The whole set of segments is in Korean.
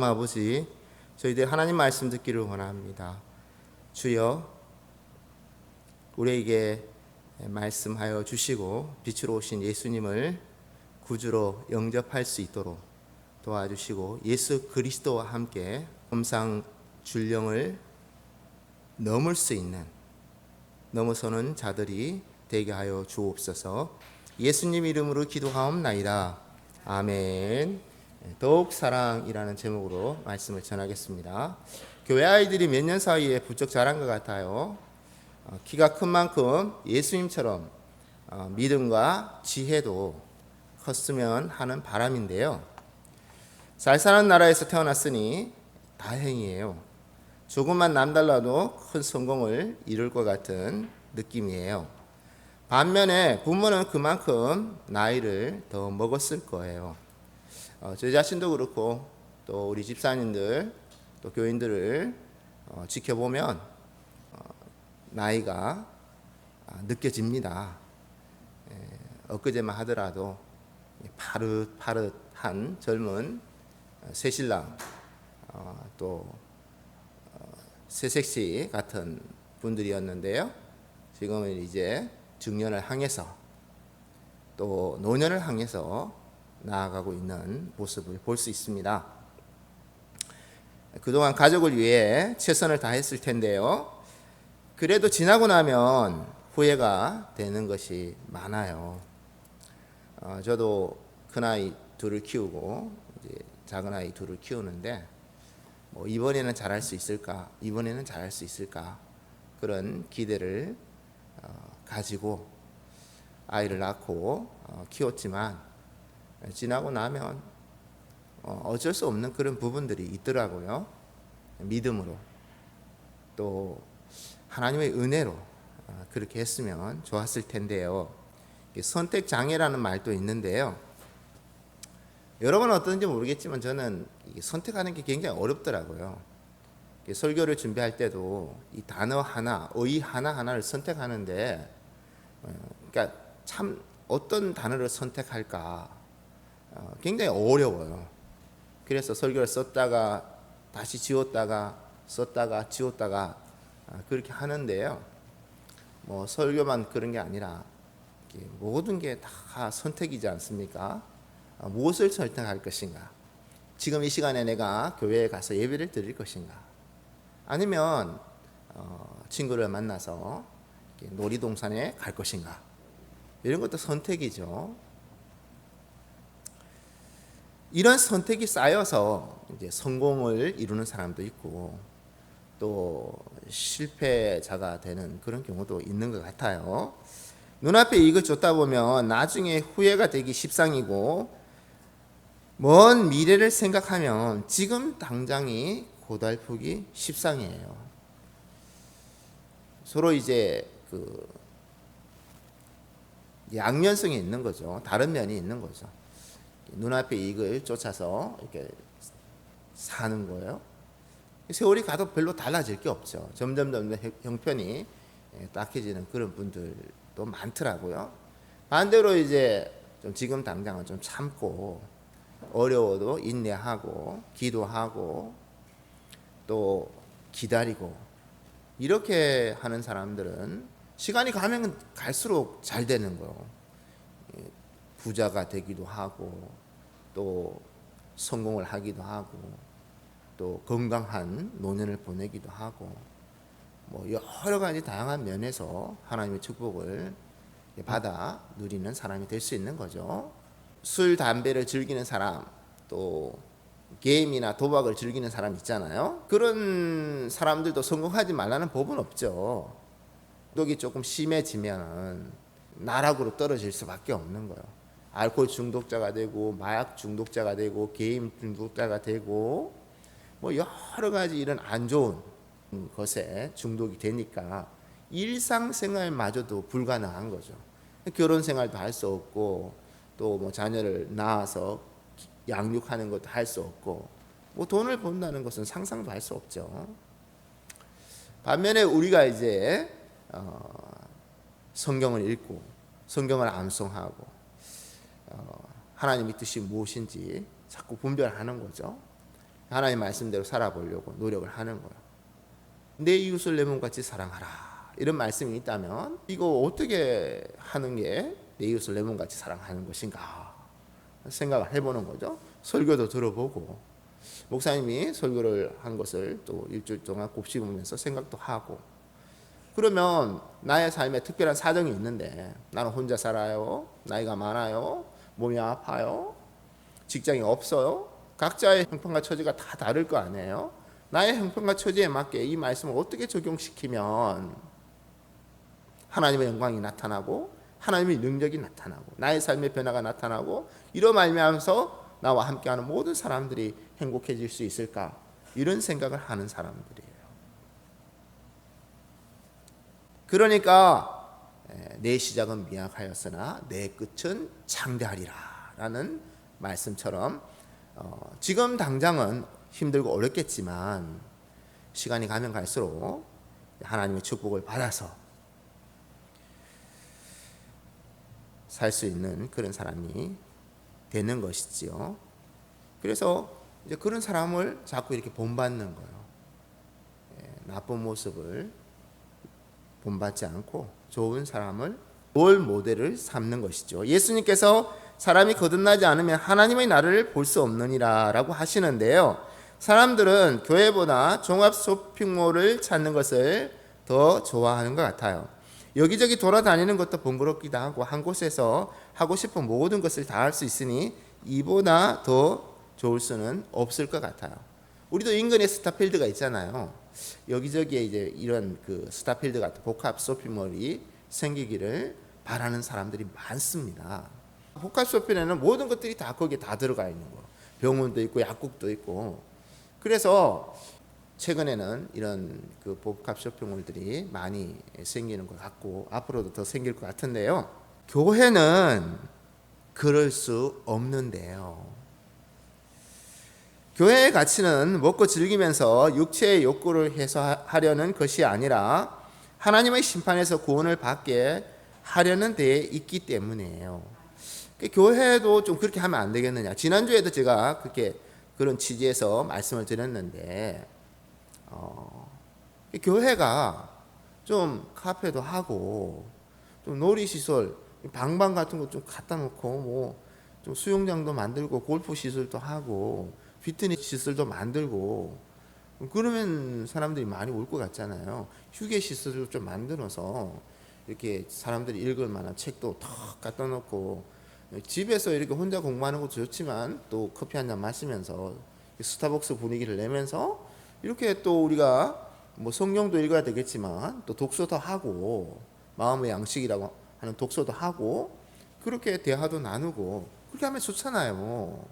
하나님 아버지, 저희들 하나님 말씀 듣기를 원합니다. 주여, 우리에게 말씀하여 주시고 빛으로 오신 예수님을 구주로 영접할 수 있도록 도와주시고, 예수 그리스도와 함께 hom상준령을 넘을 수 있는, 넘어서는 자들이 되게 하여 주옵소서. 예수님 이름으로 기도하옵나이다. 아멘. 더욱 사랑이라는 제목으로 말씀을 전하겠습니다. 교회 아이들이 몇 년 사이에 부쩍 자란 것 같아요. 키가 큰 만큼 예수님처럼 믿음과 지혜도 컸으면 하는 바람인데요. 잘 사는 나라에서 태어났으니 다행이에요. 조금만 남달라도 큰 성공을 이룰 것 같은 느낌이에요. 반면에 부모는 그만큼 나이를 더 먹었을 거예요. 저 자신도 그렇고 또 우리 집사님들 또 교인들을 지켜보면 나이가 느껴집니다. 엊그제만 하더라도 파릇파릇한 젊은 새신랑 또 새색시 같은 분들이었는데요. 지금은 이제 중년을 향해서 또 노년을 향해서 나아가고 있는 모습을 볼 수 있습니다. 그동안 가족을 위해 최선을 다했을 텐데요. 그래도 지나고 나면 후회가 되는 것이 많아요. 저도 큰아이 둘을 키우고 이제 작은아이 둘을 키우는데 이번에는 잘할 수 있을까? 이번에는 잘할 수 있을까? 그런 기대를 가지고 아이를 낳고 키웠지만 지나고 나면 어쩔 수 없는 그런 부분들이 있더라고요. 믿음으로 또 하나님의 은혜로 그렇게 했으면 좋았을 텐데요. 선택 장애라는 말도 있는데요. 여러분은 어떤지 모르겠지만 저는 선택하는 게 굉장히 어렵더라고요. 설교를 준비할 때도 이 단어 하나, 의 하나하나를 선택하는데 그러니까 참 어떤 단어를 선택할까 굉장히 어려워요. 그래서 설교를 썼다가 다시 지웠다가 썼다가 지웠다가 그렇게 하는데요. 설교만 그런 게 아니라 모든 게 다 선택이지 않습니까? 무엇을 선택할 것인가? 지금 이 시간에 내가 교회에 가서 예배를 드릴 것인가? 아니면 친구를 만나서 놀이동산에 갈 것인가? 이런 것도 선택이죠. 이런 선택이 쌓여서 이제 성공을 이루는 사람도 있고 또 실패자가 되는 그런 경우도 있는 것 같아요. 눈앞에 이익을 쫓다 보면 나중에 후회가 되기 십상이고, 먼 미래를 생각하면 지금 당장이 고달프기 십상이에요. 서로 이제 양면성이 있는 거죠. 다른 면이 있는 거죠. 눈앞의 이익을 쫓아서 이렇게 사는 거예요. 세월이 가도 별로 달라질 게 없죠. 점점 형편이 딱해지는 그런 분들도 많더라고요. 반대로 이제 좀 지금 당장은 좀 참고 어려워도 인내하고 기도하고 또 기다리고 이렇게 하는 사람들은 시간이 가면 갈수록 잘 되는 거예요. 부자가 되기도 하고 또 성공을 하기도 하고 또 건강한 노년을 보내기도 하고 여러 가지 다양한 면에서 하나님의 축복을 받아 누리는 사람이 될 수 있는 거죠. 술, 담배를 즐기는 사람, 또 게임이나 도박을 즐기는 사람 있잖아요. 그런 사람들도 성공하지 말라는 법은 없죠. 독이 조금 심해지면 나락으로 떨어질 수밖에 없는 거예요. 알코올 중독자가 되고 마약 중독자가 되고 게임 중독자가 되고 여러 가지 이런 안 좋은 것에 중독이 되니까 일상생활마저도 불가능한 거죠. 결혼생활도 할 수 없고 또 자녀를 낳아서 양육하는 것도 할 수 없고 돈을 번다는 것은 상상도 할 수 없죠. 반면에 우리가 이제 성경을 읽고 성경을 암송하고 하나님의 뜻이 무엇인지 자꾸 분별하는 거죠. 하나님 말씀대로 살아보려고 노력을 하는 거예요. 내 이웃을 내 몸같이 사랑하라, 이런 말씀이 있다면 이거 어떻게 하는 게 내 이웃을 내 몸같이 사랑하는 것인가 생각을 해보는 거죠. 설교도 들어보고 목사님이 설교를 한 것을 또 일주일 동안 곱씹으면서 생각도 하고, 그러면 나의 삶에 특별한 사정이 있는데 나는 혼자 살아요, 나이가 많아요, 몸이 아파요, 직장이 없어요. 각자의 형편과 처지가 다 다를 거 아니에요. 나의 형편과 처지에 맞게 이 말씀을 어떻게 적용시키면 하나님의 영광이 나타나고 하나님의 능력이 나타나고 나의 삶의 변화가 나타나고 이로 말미암아서 나와 함께하는 모든 사람들이 행복해질 수 있을까, 이런 생각을 하는 사람들이에요. 그러니까 내 시작은 미약하였으나 내 끝은 창대하리라 라는 말씀처럼 지금 당장은 힘들고 어렵겠지만 시간이 가면 갈수록 하나님의 축복을 받아서 살 수 있는 그런 사람이 되는 것이지요. 그래서 이제 그런 사람을 자꾸 이렇게 본받는 거예요. 나쁜 모습을 본받지 않고 좋은 사람을 롤 모델을 삼는 것이죠. 예수님께서 사람이 거듭나지 않으면 하나님의 나라를 볼 수 없느니라 라고 하시는데요, 사람들은 교회보다 종합 쇼핑몰을 찾는 것을 더 좋아하는 것 같아요. 여기저기 돌아다니는 것도 번거롭기도 하고 한 곳에서 하고 싶은 모든 것을 다 할 수 있으니 이보다 더 좋을 수는 없을 것 같아요. 우리도 인근에 스타필드가 있잖아요. 여기저기에 이제 이런 그 스타필드 같은 복합 쇼핑몰이 생기기를 바라는 사람들이 많습니다. 복합 쇼핑에는 모든 것들이 다 거기에 다 들어가 있는 거예요. 병원도 있고 약국도 있고. 그래서 최근에는 이런 그 복합 쇼핑몰들이 많이 생기는 것 같고 앞으로도 더 생길 것 같은데요, 교회는 그럴 수 없는데요. 교회의 가치는 먹고 즐기면서 육체의 욕구를 해소하려는 것이 아니라 하나님의 심판에서 구원을 받게 하려는 데에 있기 때문이에요. 교회도 좀 그렇게 하면 안 되겠느냐. 지난주에도 제가 그렇게 그런 취지에서 말씀을 드렸는데 교회가 좀 카페도 하고 좀 놀이시설 방방 같은 거 좀 갖다 놓고 뭐 좀 수영장도 만들고 골프 시설도 하고 피트니스 시설도 만들고 그러면 사람들이 많이 올 것 같잖아요. 휴게 시설도 좀 만들어서 이렇게 사람들이 읽을 만한 책도 탁 갖다 놓고 집에서 이렇게 혼자 공부하는 것도 좋지만 또 커피 한 잔 마시면서 스타벅스 분위기를 내면서 이렇게 또 우리가 뭐 성경도 읽어야 되겠지만 또 독서도 하고 마음의 양식이라고 하는 독서도 하고 그렇게 대화도 나누고 그렇게 하면 좋잖아요.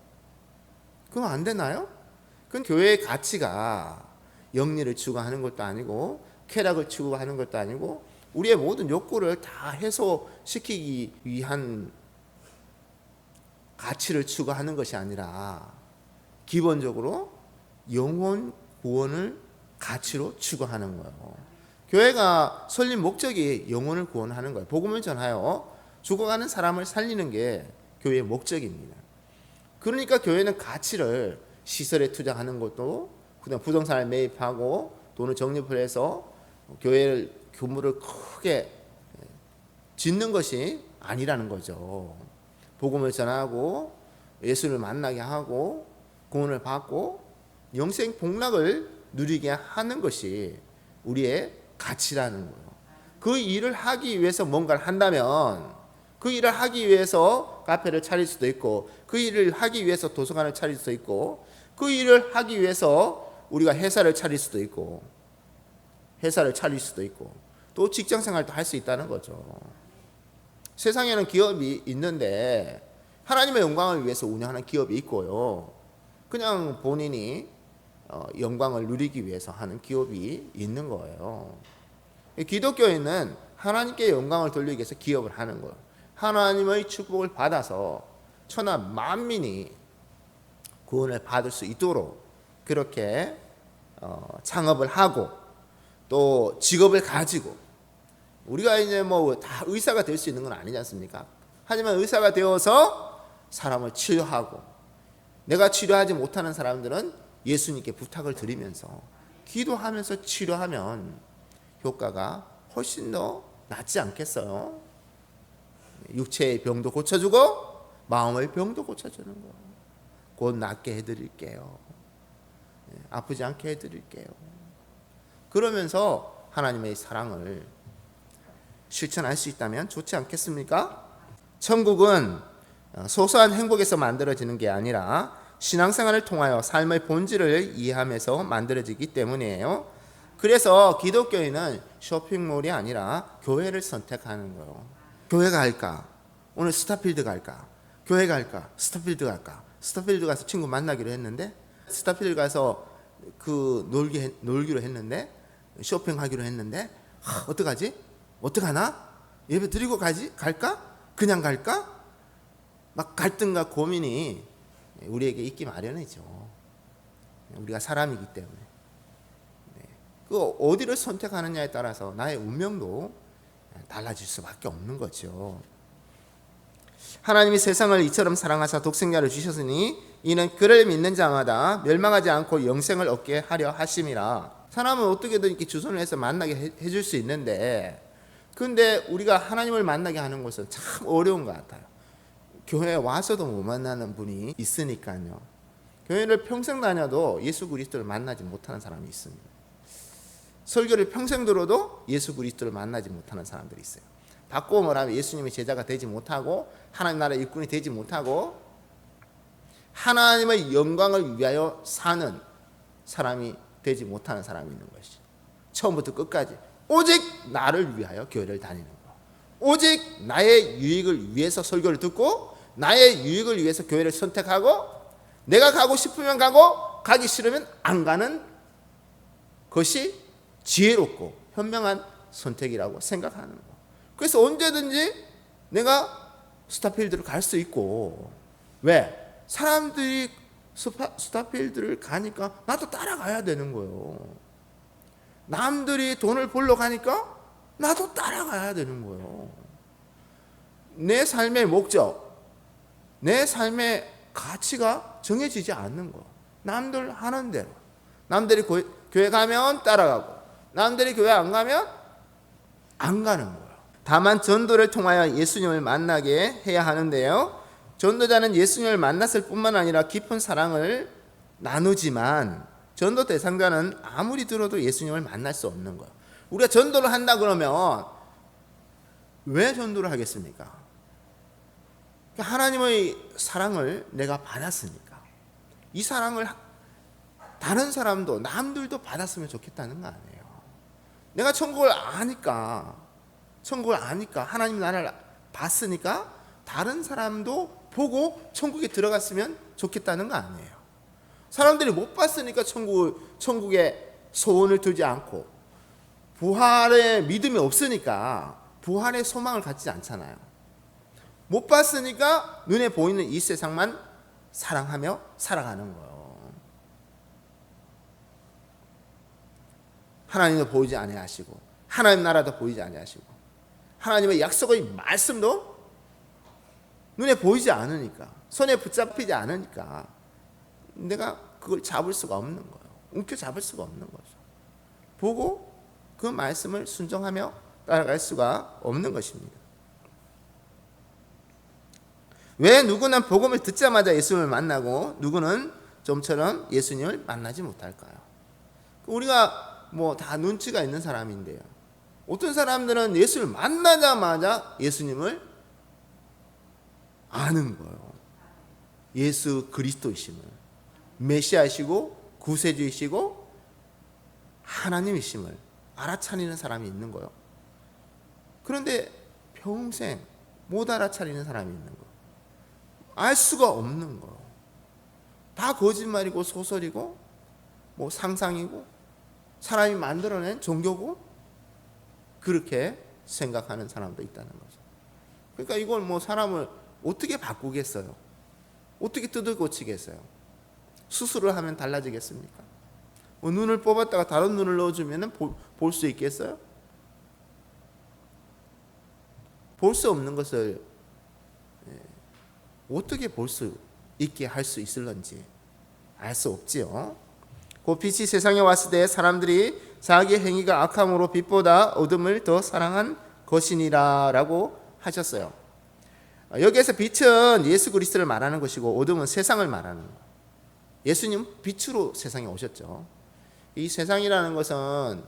그럼 안 되나요? 그건 교회의 가치가 영리를 추구하는 것도 아니고 쾌락을 추구하는 것도 아니고 우리의 모든 욕구를 다 해소시키기 위한 가치를 추구하는 것이 아니라 기본적으로 영혼 구원을 가치로 추구하는 거예요. 교회가 설립 목적이 영혼을 구원하는 거예요. 복음을 전하여 죽어가는 사람을 살리는 게 교회의 목적입니다. 그러니까 교회는 가치를 시설에 투자하는 것도 그냥 부동산을 매입하고 돈을 적립을 해서 교회를 규모를 크게 짓는 것이 아니라는 거죠. 복음을 전하고 예수를 만나게 하고 구원을 받고 영생 복락을 누리게 하는 것이 우리의 가치라는 거예요. 그 일을 하기 위해서 뭔가를 한다면 그 일을 하기 위해서 카페를 차릴 수도 있고 그 일을 하기 위해서 도서관을 차릴 수도 있고 그 일을 하기 위해서 우리가 회사를 차릴 수도 있고 또 직장생활도 할 수 있다는 거죠. 세상에는 기업이 있는데 하나님의 영광을 위해서 운영하는 기업이 있고요. 그냥 본인이 영광을 누리기 위해서 하는 기업이 있는 거예요. 기독교인은 하나님께 영광을 돌리기 위해서 기업을 하는 거예요. 하나님의 축복을 받아서 천하 만민이 구원을 받을 수 있도록 그렇게 창업을 하고 또 직업을 가지고 우리가 이제 뭐 다 의사가 될 수 있는 건 아니지 않습니까? 하지만 의사가 되어서 사람을 치료하고 내가 치료하지 못하는 사람들은 예수님께 부탁을 드리면서 기도하면서 치료하면 효과가 훨씬 더 낫지 않겠어요? 육체의 병도 고쳐주고 마음의 병도 고쳐주는 거. 곧 낫게 해드릴게요. 아프지 않게 해드릴게요. 그러면서 하나님의 사랑을 실천할 수 있다면 좋지 않겠습니까? 천국은 소소한 행복에서 만들어지는 게 아니라 신앙생활을 통하여 삶의 본질을 이해하면서 만들어지기 때문이에요. 그래서 기독교인은 쇼핑몰이 아니라 교회를 선택하는 거예요. 교회 갈까? 오늘 스타필드 갈까? 교회 갈까? 스타필드 갈까? 스타필드 가서 친구 만나기로 했는데, 스타필드 가서 놀기로 했는데, 쇼핑하기로 했는데, 어떡하지? 어떡하나? 예배 드리고 갈까? 그냥 갈까? 막 갈등과 고민이 우리에게 있기 마련이죠. 우리가 사람이기 때문에. 그 어디를 선택하느냐에 따라서 나의 운명도 달라질 수밖에 없는 거죠. 하나님이 세상을 이처럼 사랑하사 독생자를 주셨으니 이는 그를 믿는 자마다 멸망하지 않고 영생을 얻게 하려 하심이라. 사람은 어떻게든 이렇게 주선을 해서 만나게 해줄 수 있는데, 근데 우리가 하나님을 만나게 하는 것은 참 어려운 것 같아요. 교회에 와서도 못 만나는 분이 있으니까요. 교회를 평생 다녀도 예수 그리스도를 만나지 못하는 사람이 있습니다. 설교를 평생 들어도 예수 그리스도를 만나지 못하는 사람들이 있어요. 바꾸어 말하면 예수님의 제자가 되지 못하고 하나님 나라의 일꾼이 되지 못하고 하나님의 영광을 위하여 사는 사람이 되지 못하는 사람이 있는 것이죠. 처음부터 끝까지 오직 나를 위하여 교회를 다니는 거, 오직 나의 유익을 위해서 설교를 듣고 나의 유익을 위해서 교회를 선택하고 내가 가고 싶으면 가고 가기 싫으면 안 가는 것이 지혜롭고 현명한 선택이라고 생각하는 거. 그래서 언제든지 내가 스타필드를 갈 수 있고, 왜? 사람들이 스타필드를 가니까 나도 따라가야 되는 거예요. 남들이 돈을 벌러 가니까 나도 따라가야 되는 거예요. 내 삶의 목적, 내 삶의 가치가 정해지지 않는 거예요. 남들 하는 대로. 남들이 교회 가면 따라가고 남들이 교회 안 가면 안 가는 거예요. 다만 전도를 통하여 예수님을 만나게 해야 하는데요, 전도자는 예수님을 만났을 뿐만 아니라 깊은 사랑을 나누지만 전도 대상자는 아무리 들어도 예수님을 만날 수 없는 거예요. 우리가 전도를 한다 그러면 왜 전도를 하겠습니까? 하나님의 사랑을 내가 받았으니까. 이 사랑을 다른 사람도 남들도 받았으면 좋겠다는 거 아니에요. 내가 천국을 아니까 하나님 나라를 봤으니까 다른 사람도 보고 천국에 들어갔으면 좋겠다는 거 아니에요. 사람들이 못 봤으니까 천국에 소원을 두지 않고, 부활의 믿음이 없으니까 부활의 소망을 갖지 않잖아요. 못 봤으니까 눈에 보이는 이 세상만 사랑하며 살아가는 거예요. 하나님도 보이지 아니하시고 하나님 나라도 보이지 아니하시고 하나님의 약속의 말씀도 눈에 보이지 않으니까, 손에 붙잡히지 않으니까 내가 그걸 잡을 수가 없는 거예요. 움켜잡을 수가 없는 거죠. 보고 그 말씀을 순종하며 따라갈 수가 없는 것입니다. 왜 누구는 복음을 듣자마자 예수님을 만나고 누구는 좀처럼 예수님을 만나지 못할까요? 우리가 뭐 다 눈치가 있는 사람인데요, 어떤 사람들은 예수를 만나자마자 예수님을 아는 거예요. 예수 그리스도이심을, 메시아이시고 구세주이시고 하나님이심을 알아차리는 사람이 있는 거예요. 그런데 평생 못 알아차리는 사람이 있는 거예요. 알 수가 없는 거예요. 다 거짓말이고 소설이고 뭐 상상이고 사람이 만들어낸 종교고, 그렇게 생각하는 사람도 있다는 거죠. 그러니까 이걸 뭐 사람을 어떻게 바꾸겠어요? 어떻게 뜯어 고치겠어요? 수술을 하면 달라지겠습니까? 뭐 눈을 뽑았다가 다른 눈을 넣어주면 볼 수 있겠어요? 볼 수 없는 것을 어떻게 볼 수 있게 할 수 있을런지 알 수 없지요. 그 빛이 세상에 왔을 때 사람들이 자기 행위가 악함으로 빛보다 어둠을 더 사랑한 것이니라 라고 하셨어요. 여기에서 빛은 예수 그리스도를 말하는 것이고 어둠은 세상을 말하는 거예요. 예수님 빛으로 세상에 오셨죠. 이 세상이라는 것은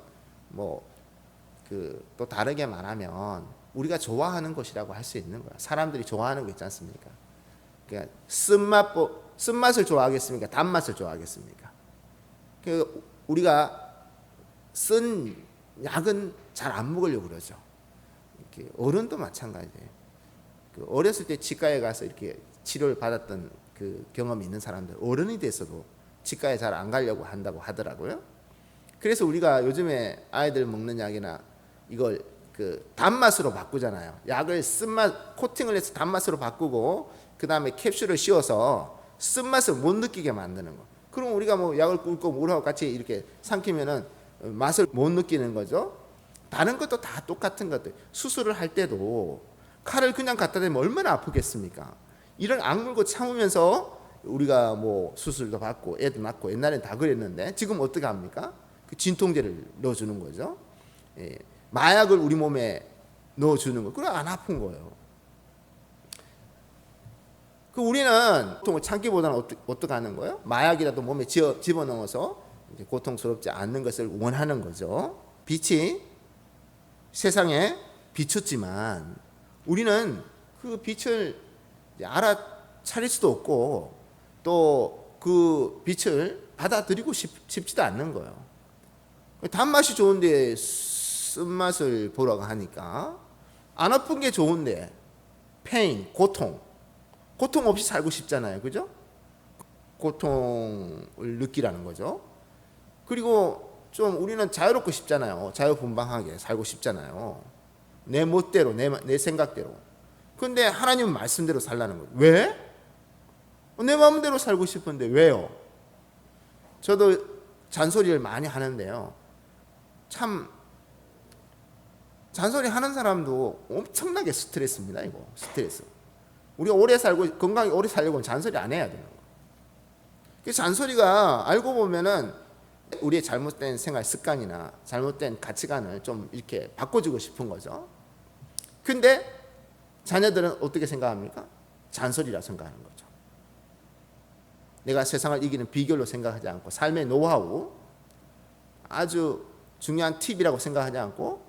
또 다르게 말하면 우리가 좋아하는 것이라고 할 수 있는 거야. 사람들이 좋아하는 거 있지 않습니까? 그러니까 쓴맛을 좋아하겠습니까? 단맛을 좋아하겠습니까? 우리가 쓴 약은 잘 안 먹으려고 그러죠. 이렇게 어른도 마찬가지예요. 어렸을 때 치과에 가서 이렇게 치료를 받았던 그 경험이 있는 사람들, 어른이 돼서도 치과에 잘 안 가려고 한다고 하더라고요. 그래서 우리가 요즘에 아이들 먹는 약이나 이걸 단맛으로 바꾸잖아요. 약을 쓴맛 코팅을 해서 단맛으로 바꾸고 그 다음에 캡슐을 씌워서 쓴맛을 못 느끼게 만드는 거. 그럼 우리가 약을 끓고 물하고 같이 이렇게 삼키면은 맛을 못 느끼는 거죠. 다른 것도 다 똑같은 것들. 수술을 할 때도 칼을 그냥 갖다 대면 얼마나 아프겠습니까? 이런 악물고 참으면서 우리가 수술도 받고 애도 낳고 옛날엔 다 그랬는데 지금 어떻게 합니까? 그 진통제를 넣어주는 거죠. 예. 마약을 우리 몸에 넣어주는 거. 그럼 안 아픈 거예요. 우리는 고통을 참기보다는 어떻게 하는 거예요? 마약이라도 몸에 집어넣어서 고통스럽지 않는 것을 원하는 거죠. 빛이 세상에 비췄지만 우리는 그 빛을 알아차릴 수도 없고 또 그 빛을 받아들이고 싶지도 않는 거예요. 단맛이 좋은데 쓴맛을 보라고 하니까 안 아픈 게 좋은데 페인, 고통 없이 살고 싶잖아요. 그죠? 고통을 느끼라는 거죠. 그리고 좀 우리는 자유롭고 싶잖아요. 자유분방하게 살고 싶잖아요. 내 멋대로 내 생각대로. 근데 하나님은 말씀대로 살라는 거예요. 왜? 내 마음대로 살고 싶은데 왜요? 저도 잔소리를 많이 하는데요. 참 잔소리 하는 사람도 엄청나게 스트레스입니다. 이거 스트레스. 우리가 오래 살고 건강히 오래 살려고 하면 잔소리 안 해야 되는 거예요. 잔소리가 알고 보면은 우리의 잘못된 생활 습관이나 잘못된 가치관을 좀 이렇게 바꿔주고 싶은 거죠. 근데 자녀들은 어떻게 생각합니까? 잔소리라 생각하는 거죠. 내가 세상을 이기는 비결로 생각하지 않고 삶의 노하우, 아주 중요한 팁이라고 생각하지 않고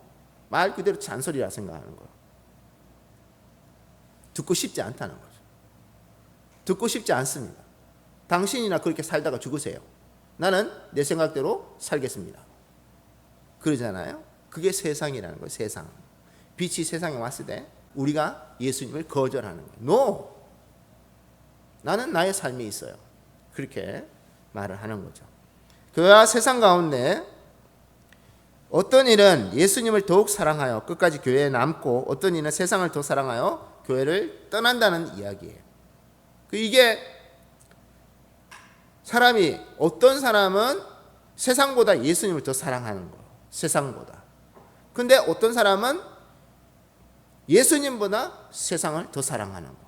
말 그대로 잔소리라 생각하는 거예요. 듣고 싶지 않다는 거죠. 듣고 싶지 않습니다. 당신이나 그렇게 살다가 죽으세요. 나는 내 생각대로 살겠습니다. 그러잖아요. 그게 세상이라는 거예요. 세상. 빛이 세상에 왔을 때 우리가 예수님을 거절하는 거예요. No! 나는 나의 삶이 있어요. 그렇게 말을 하는 거죠. 그와 세상 가운데 어떤 일은 예수님을 더욱 사랑하여 끝까지 교회에 남고 어떤 일은 세상을 더 사랑하여 교회를 떠난다는 이야기예요. 이게 사람이 어떤 사람은 세상보다 예수님을 더 사랑하는 거예요. 세상보다. 근데 어떤 사람은 예수님보다 세상을 더 사랑하는 거예요.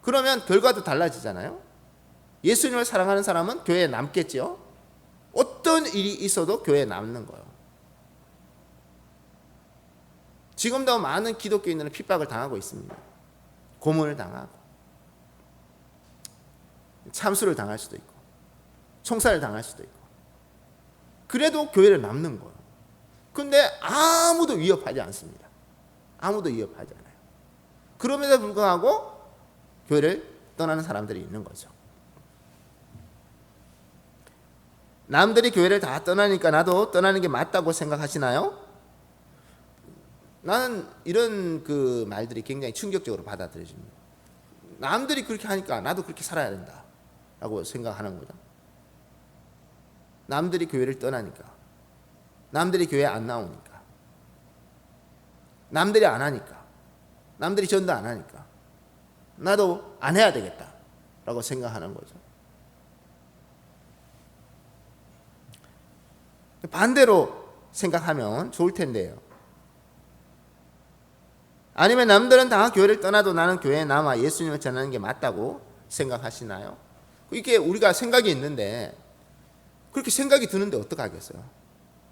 그러면 결과도 달라지잖아요. 예수님을 사랑하는 사람은 교회에 남겠죠. 어떤 일이 있어도 교회에 남는 거예요. 지금도 많은 기독교인들은 핍박을 당하고 있습니다. 고문을 당하고 참수를 당할 수도 있고 총살을 당할 수도 있고 그래도 교회를 남는 거예요. 근데 아무도 위협하지 않습니다. 아무도 위협하지 않아요. 그럼에도 불구하고 교회를 떠나는 사람들이 있는 거죠. 남들이 교회를 다 떠나니까 나도 떠나는 게 맞다고 생각하시나요? 나는 이런 그 말들이 굉장히 충격적으로 받아들여집니다. 남들이 그렇게 하니까 나도 그렇게 살아야 된다 라고 생각하는 거죠. 남들이 교회를 떠나니까, 남들이 교회 안 나오니까, 남들이 안 하니까, 남들이 전도 안 하니까 나도 안 해야 되겠다 라고 생각하는 거죠. 반대로 생각하면 좋을 텐데요. 아니면 남들은 다 교회를 떠나도 나는 교회에 남아 예수님을 전하는 게 맞다고 생각하시나요? 이게 우리가 생각이 있는데 그렇게 생각이 드는데 어떡하겠어요?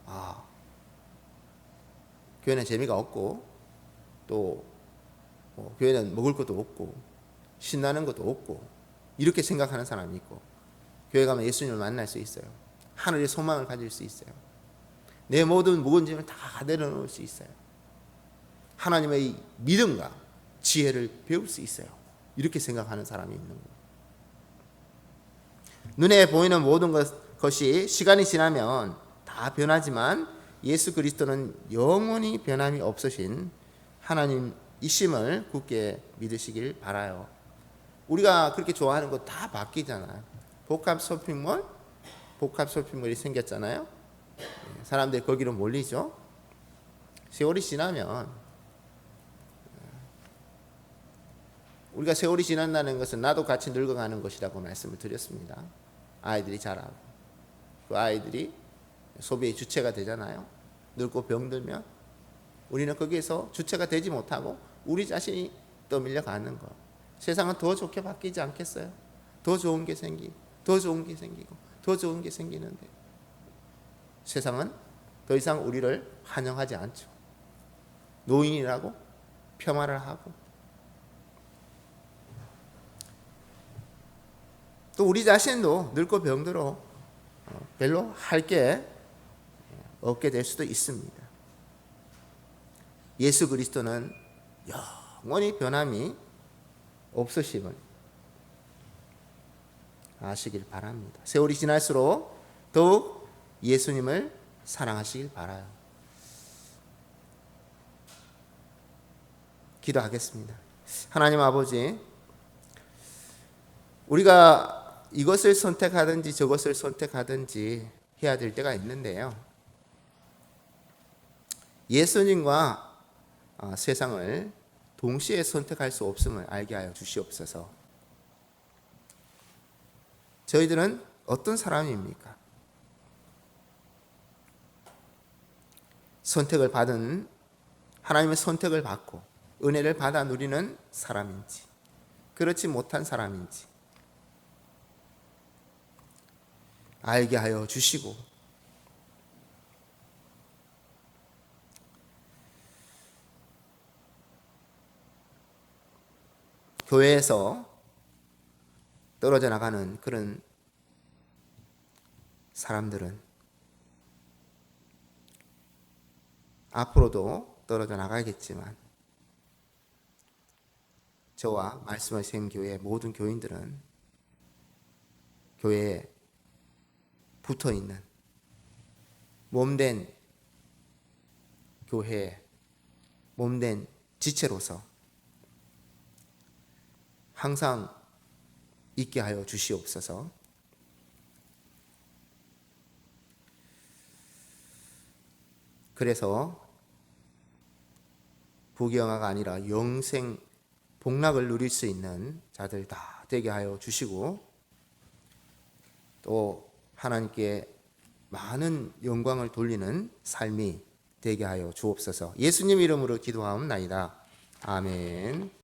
아, 교회는 재미가 없고 또 교회는 먹을 것도 없고 신나는 것도 없고 이렇게 생각하는 사람이 있고, 교회 가면 예수님을 만날 수 있어요. 하늘의 소망을 가질 수 있어요. 내 모든 무거운 짐을 다 내려놓을 수 있어요. 하나님의 믿음과 지혜를 배울 수 있어요. 이렇게 생각하는 사람이 있는 거예요. 눈에 보이는 모든 것이 시간이 지나면 다 변하지만 예수 그리스도는 영원히 변함이 없으신 하나님이심을 굳게 믿으시길 바라요. 우리가 그렇게 좋아하는 거 다 바뀌잖아요. 복합 쇼핑몰이 생겼잖아요. 사람들이 거기로 몰리죠. 세월이 지나면, 우리가 세월이 지난다는 것은 나도 같이 늙어가는 것이라고 말씀을 드렸습니다. 아이들이 자라고 그 아이들이 소비의 주체가 되잖아요. 늙고 병들면 우리는 거기에서 주체가 되지 못하고 우리 자신이 떠밀려 가는 거. 세상은 더 좋게 바뀌지 않겠어요? 더 좋은 게 생기고 더 좋은 게 생기고 더 좋은 게 생기는데 세상은 더 이상 우리를 환영하지 않죠. 노인이라고 폄하를 하고, 또 우리 자신도 늙고 병들어 별로 할 게 없게 될 수도 있습니다. 예수 그리스도는 영원히 변함이 없으심을 아시길 바랍니다. 세월이 지날수록 더욱 예수님을 사랑하시길 바라요. 기도하겠습니다. 하나님 아버지, 우리가 이것을 선택하든지 저것을 선택하든지 해야 될 때가 있는데요, 예수님과 세상을 동시에 선택할 수 없음을 알게 하여 주시옵소서. 저희들은 어떤 사람입니까? 선택을 받은, 하나님의 선택을 받고 은혜를 받아 누리는 사람인지, 그렇지 못한 사람인지 알게 하여 주시고, 교회에서 떨어져 나가는 그런 사람들은 앞으로도 떨어져 나가겠지만, 저와 말씀을 세운 교회의 모든 교인들은 교회에 붙어있는 몸된 교회의 몸된 지체로서 항상 있게 하여 주시옵소서. 그래서 부귀영화가 아니라 영생 복락을 누릴 수 있는 자들 다 되게 하여 주시고, 또 하나님께 많은 영광을 돌리는 삶이 되게 하여 주옵소서. 예수님 이름으로 기도하옵나이다. 아멘.